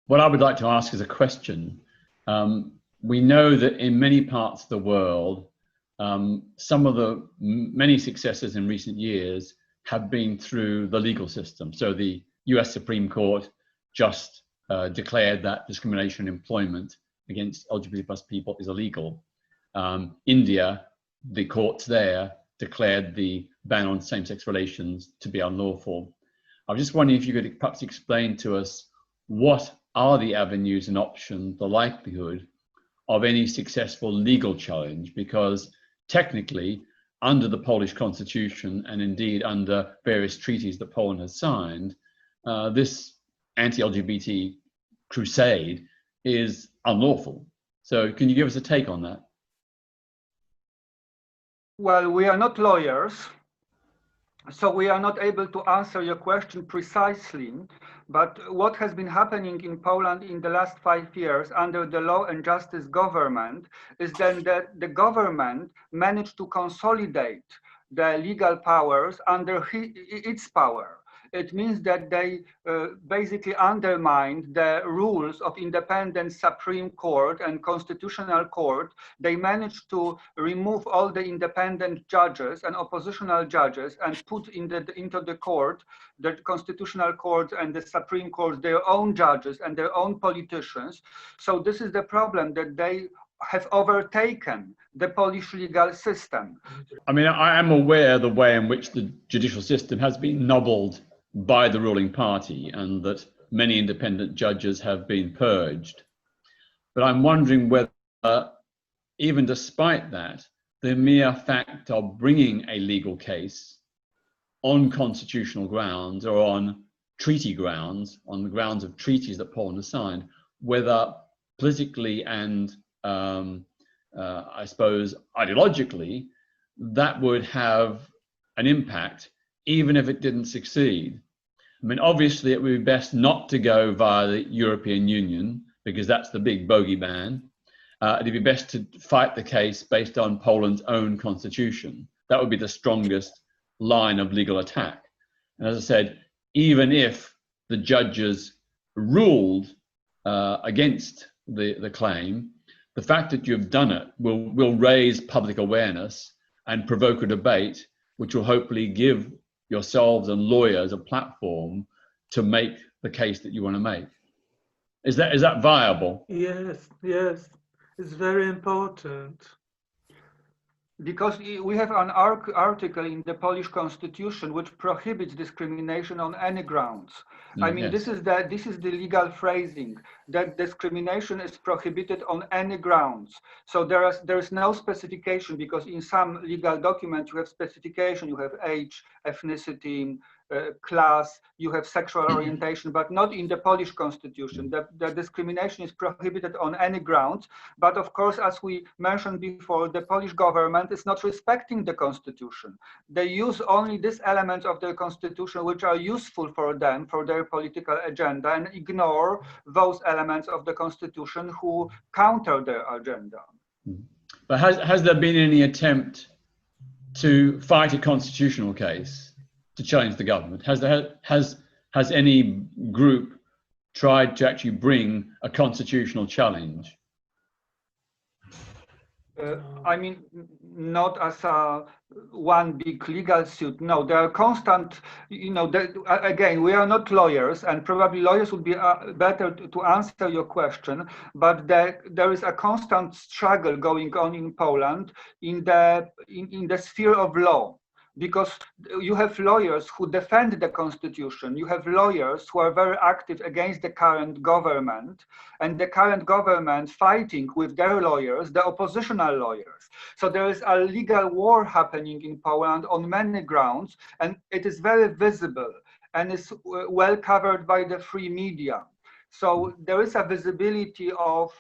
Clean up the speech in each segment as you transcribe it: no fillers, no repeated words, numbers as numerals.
what I would like to ask is a question. We know that in many parts of the world, some of the many successes in recent years have been through the legal system. So the US Supreme Court just declared that discrimination in employment against LGBT plus people is illegal. India, the courts there declared the ban on same-sex relations to be unlawful. I was just wondering if you could perhaps explain to us what are the avenues and options, the likelihood of any successful legal challenge, because technically under the Polish constitution and indeed under various treaties that Poland has signed, this anti-LGBT crusade is unlawful. So can you give us a take on that? Well, we are not lawyers, so we are not able to answer your question precisely, but what has been happening in Poland in the last 5 years under the Law and Justice government is then that the government managed to consolidate the legal powers under its power. It means that they basically undermined the rules of independent Supreme Court and Constitutional Court. They managed to remove all the independent judges and oppositional judges and put into the court, the Constitutional Court and the Supreme Court, their own judges and their own politicians. So this is the problem, that they have overtaken the Polish legal system. I mean, I am aware of the way in which the judicial system has been nobbled by the ruling party and that many independent judges have been purged. But I'm wondering whether, even despite that, the mere fact of bringing a legal case on constitutional grounds or on treaty grounds, on the grounds of treaties that Poland has signed, whether politically and I suppose ideologically, that would have an impact even if it didn't succeed. I mean, obviously it would be best not to go via the European Union because that's the big bogeyman. It'd be best to fight the case based on Poland's own constitution. That would be the strongest line of legal attack. And as I said, even if the judges ruled against the claim, the fact that you've done it will raise public awareness and provoke a debate, which will hopefully give yourselves and lawyers a platform to make the case that you want to make. Is that viable? Yes, yes, it's very important. Because we have an article in the Polish constitution which prohibits discrimination on any grounds. I mean, yes. this is the legal phrasing, that discrimination is prohibited on any grounds. So there is no specification, because in some legal documents you have specification, you have age, ethnicity, class, you have sexual orientation, but not in the Polish constitution. The discrimination is prohibited on any grounds. But of course, as we mentioned before, the Polish government is not respecting the constitution. They use only these elements of the constitution which are useful for them, for their political agenda, and ignore those elements of the constitution who counter their agenda. But has there been any attempt to fight a constitutional case to challenge the government? Has any group tried to actually bring a constitutional challenge? I mean, not as one big legal suit. No, there are constant, again, we are not lawyers, and probably lawyers would be better to answer your question, but there is a constant struggle going on in Poland in the sphere of law. Because you have lawyers who defend the constitution, you have lawyers who are very active against the current government, and the current government fighting with their lawyers, the oppositional lawyers. So there is a legal war happening in Poland on many grounds, and it is very visible and is well covered by the free media. So there is a visibility of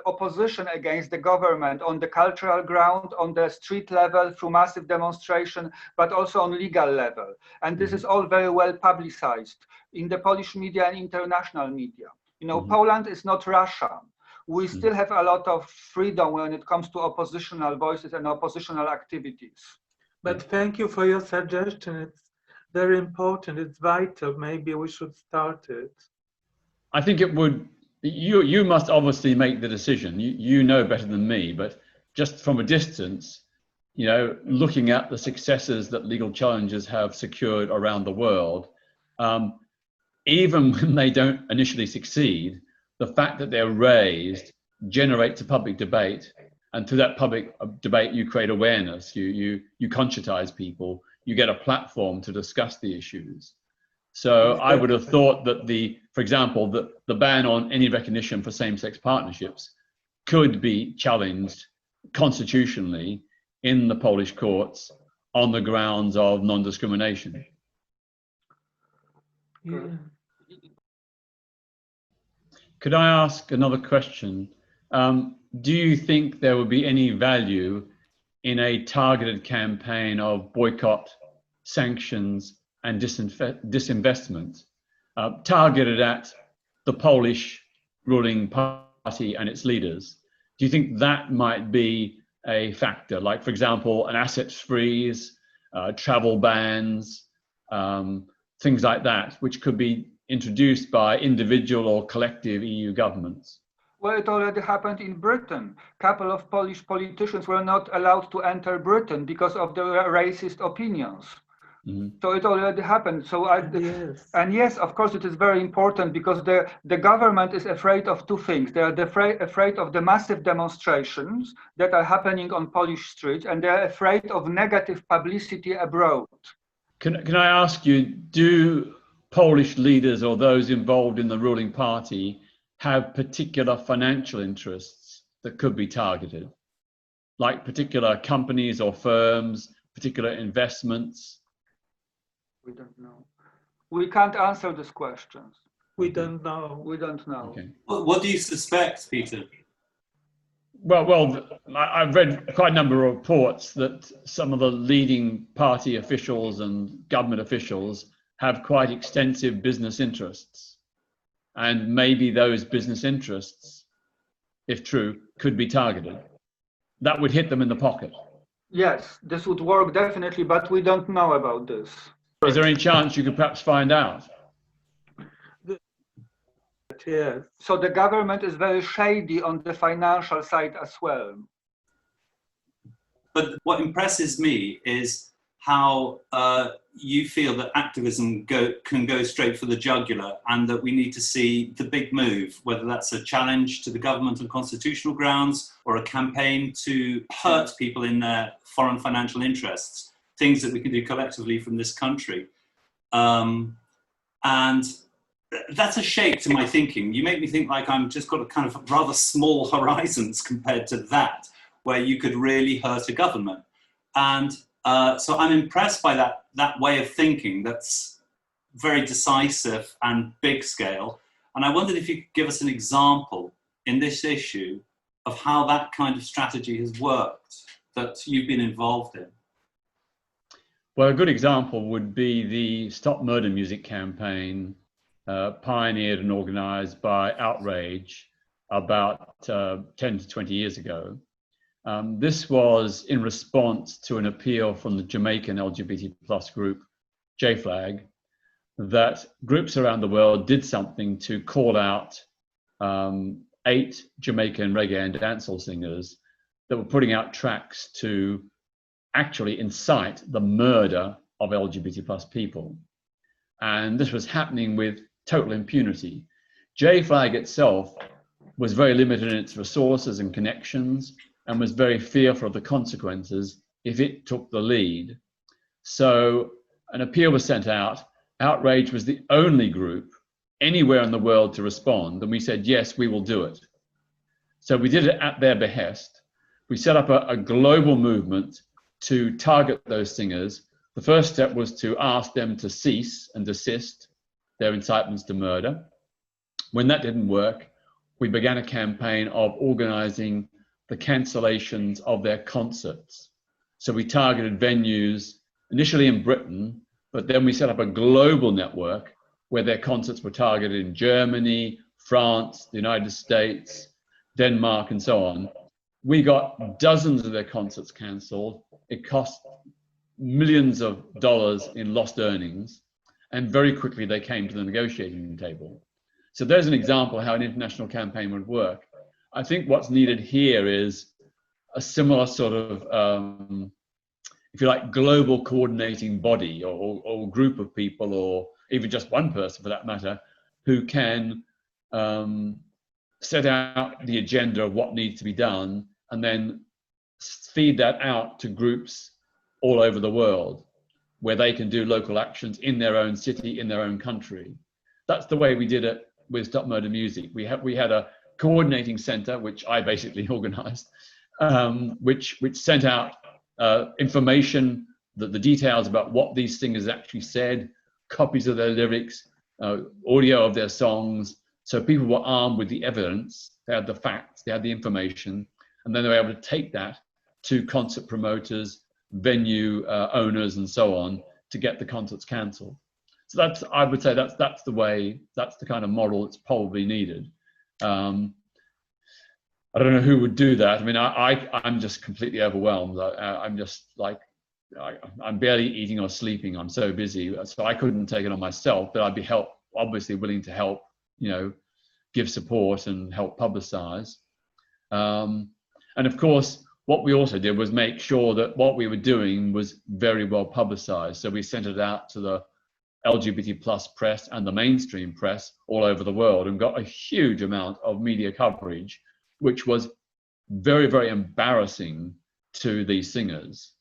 opposition against the government on the cultural ground, on the street level through massive demonstration, but also on legal level. And this is all very well publicized in the Polish media and international media. Poland is not Russia. We still have a lot of freedom when it comes to oppositional voices and oppositional activities. But thank you for your suggestion. It's very important. It's vital. Maybe we should start it. I think it would you must obviously make the decision. You know better than me, but just from a distance, you know, looking at the successes that legal challenges have secured around the world, even when they don't initially succeed, the fact that they're raised generates a public debate, and through that public debate, you create awareness. You conscientize people. You get a platform to discuss the issues. So I would have thought that for example, the ban on any recognition for same-sex partnerships could be challenged constitutionally in the Polish courts on the grounds of non-discrimination. Yeah. Could I ask another question? Do you think there would be any value in a targeted campaign of boycott, sanctions, and disinvestment targeted at the Polish ruling party and its leaders? Do you think that might be a factor? Like, for example, an assets freeze, travel bans, things like that, which could be introduced by individual or collective EU governments? Well, it already happened in Britain. A couple of Polish politicians were not allowed to enter Britain because of their racist opinions. Mm-hmm. So it already happened. So yes. And yes, of course, it is very important because the government is afraid of two things. They are afraid of the massive demonstrations that are happening on Polish streets, and they are afraid of negative publicity abroad. Can I ask you, do Polish leaders or those involved in the ruling party have particular financial interests that could be targeted, like particular companies or firms, particular investments? We don't know. We can't answer these questions. We don't know. We don't know. Okay. What do you suspect, Peter? Well, I've read quite a number of reports that some of the leading party officials and government officials have quite extensive business interests. And maybe those business interests, if true, could be targeted. That would hit them in the pocket. Yes, this would work definitely, but we don't know about this. Is there any chance you could perhaps find out? Yes. So the government is very shady on the financial side as well. But what impresses me is how you feel that activism can go straight for the jugular, and that we need to see the big move, whether that's a challenge to the government on constitutional grounds or a campaign to hurt people in their foreign financial interests, things that we can do collectively from this country. And that's a shape to my thinking. You make me think like I'm just got a kind of rather small horizons compared to that, where you could really hurt a government. And so I'm impressed by that way of thinking that's very decisive and big scale. And I wondered if you could give us an example in this issue of how that kind of strategy has worked that you've been involved in. Well, a good example would be the Stop Murder Music campaign, pioneered and organized by Outrage about 10 to 20 years ago. This was in response to an appeal from the Jamaican LGBT plus group, JFLAG, that groups around the world did something to call out 8 Jamaican reggae and dancehall singers that were putting out tracks to actually incite the murder of LGBT plus people. And this was happening with total impunity. JFLAG itself was very limited in its resources and connections, and was very fearful of the consequences if it took the lead. So an appeal was sent out. Outrage was the only group anywhere in the world to respond, and we said, yes, we will do it. So we did it at their behest. We set up a global movement to target those singers. The first step was to ask them to cease and desist their incitements to murder. When that didn't work, we began a campaign of organizing the cancellations of their concerts. So we targeted venues initially in Britain, but then we set up a global network where their concerts were targeted in Germany, France, the United States, Denmark, and so on. We got dozens of their concerts cancelled. It cost millions of dollars in lost earnings, and very quickly they came to the negotiating table. So there's an example of how an international campaign would work. I think what's needed here is a similar sort of, if you like, global coordinating body or group of people, or even just one person for that matter, who can set out the agenda of what needs to be done and then feed that out to groups all over the world where they can do local actions in their own city, in their own country. That's the way we did it with Stop Murder Music. We had a coordinating center, which I basically organized, which sent out information, the details about what these singers actually said, copies of their lyrics, audio of their songs. So people were armed with the evidence, they had the facts, they had the information, and then they were able to take that to concert promoters, venue owners, and so on, to get the concerts cancelled. So that's, I would say that's the way, that's the kind of model that's probably needed. I don't know who would do that. I mean, I'm just completely overwhelmed. I'm just like, I'm barely eating or sleeping. I'm so busy. So I couldn't take it on myself, but I'd be obviously willing to help, give support and help publicize. And of course, what we also did was make sure that what we were doing was very well publicized. So we sent it out to the LGBT plus press and the mainstream press all over the world and got a huge amount of media coverage, which was very, very embarrassing to these singers.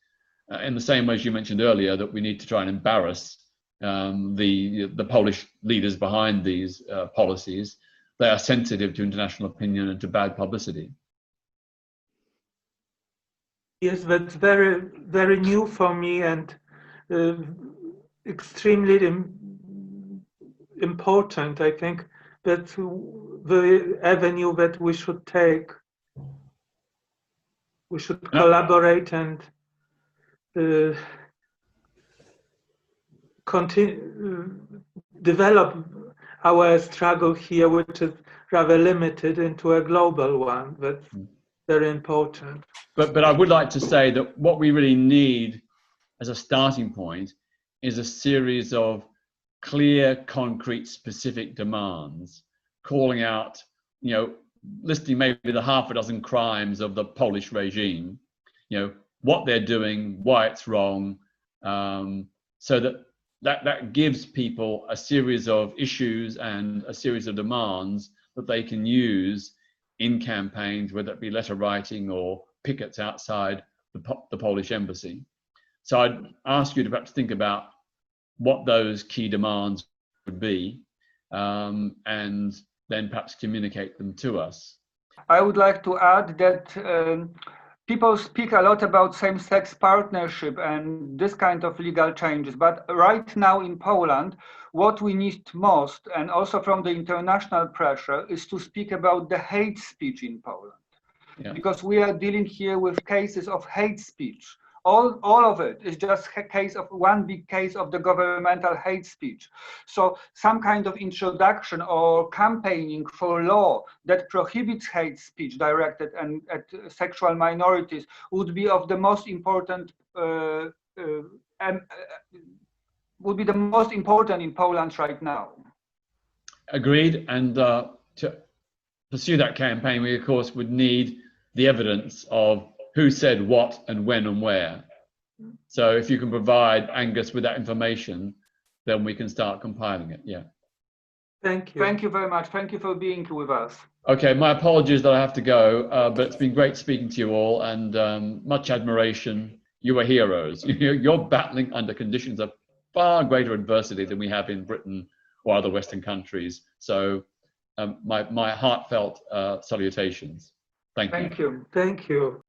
In the same way as you mentioned earlier, that we need to try and embarrass the Polish leaders behind these policies. They are sensitive to international opinion and to bad publicity. Yes, that's very, very new for me and extremely important. I think that's the avenue that we should take. We should collaborate and continue develop our struggle here, which is rather limited, into a global one. That's very important. But I would like to say that what we really need as a starting point is a series of clear, concrete, specific demands, calling out, listing maybe the half a dozen crimes of the Polish regime, what they're doing, why it's wrong, so that gives people a series of issues and a series of demands that they can use in campaigns, whether it be letter writing or pickets outside the Polish embassy. So I'd ask you to perhaps think about what those key demands would be, and then perhaps communicate them to us. I would like to add that people speak a lot about same-sex partnership and this kind of legal changes, but right now in Poland, what we need most, and also from the international pressure, is to speak about the hate speech in Poland. Yeah. Because we are dealing here with cases of hate speech. All of it is just a case of one big case of the governmental hate speech. So some kind of introduction or campaigning for law that prohibits hate speech directed at sexual minorities would be of the most important, would be the most important in Poland right now. Agreed. And to pursue that campaign, we of course would need the evidence of who said what and when and where. So if you can provide Angus with that information, then we can start compiling it. Yeah. Thank you. Thank you very much. Thank you for being with us. Okay, my apologies that I have to go, but it's been great speaking to you all, and much admiration. You are heroes. You're battling under conditions of far greater adversity than we have in Britain or other Western countries. So my heartfelt salutations. Thank you. Thank you. Thank you.